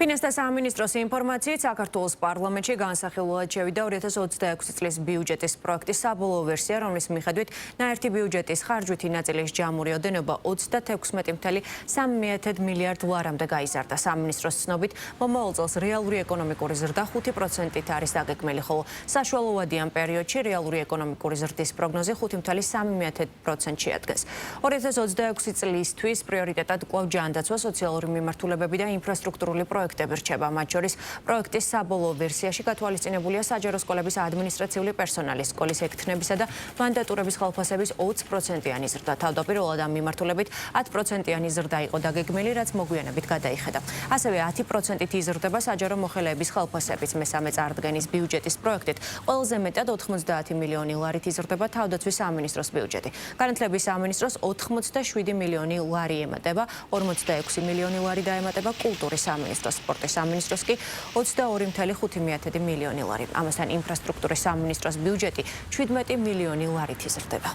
ფინანსთა სამინისტროს ინფორმაციით საქართველოს პარლამენტში განსახილველად შევიდა 2026 წლის ბიუჯეტის პროექტის საბოლოო ვერსია, რომლის მიხედვით ნაერთი ბიუჯეტის ხარჯვითი ნაწილის ჯამური ოდენობა 36.3 მილიარდ ლარამდე გაიზარდა. სამინისტროს ცნობით, მომავალ წელს რეალური ეკონომიკური ზრდა 5%-ით არის დაგეგმილი, ხოლო საშუალო ვადიან პერიოდში რეალური ეკონომიკური ზრდის პროგნოზი 5.3% შეადგენს. 2026 წლისთვის პრიორიტეტად კვლავ ჯანდაცვა, სოციალური მიმართულებები და ინფრასტრუქტურული პროექტები რჩება. მათ შორის პროექტის საბოლოო ვერსიაში გათვალისწინებულია საჯარო სკოლების ადმინისტრაციული პერსონალის, სკოლის ეთქნებისა და მანდატურების ხალხასების 20%-იანი ზრდა. თავდაპირველად ამ მიმართულებით 10%-იანი ზრდა იყო დაგეგმილი, რაც მოგვიანებით გადაიხედა. ასევე 10%-ით იზრდება საჯარო მოხელეების ხალხასების. მესამე წარდგენის ბიუჯეტის პროექტით ყველაზე მეტად 90 მილიონი ლარით იზრდება თავდაცვის სამინისტროს ბიუჯეტი. განათლების სამინისტროს 87 მილიონი ლარი ემატება, 46 მილიონი ლარი დაემატება კულტურის სამინისტროს. სპორტის სამინისტროს კი 22.5 მილიონი ლარი. ამასთან ინფრასტრუქტურის სამინისტროს ბიუჯეტი 17 მილიონი ლარით იზრდება.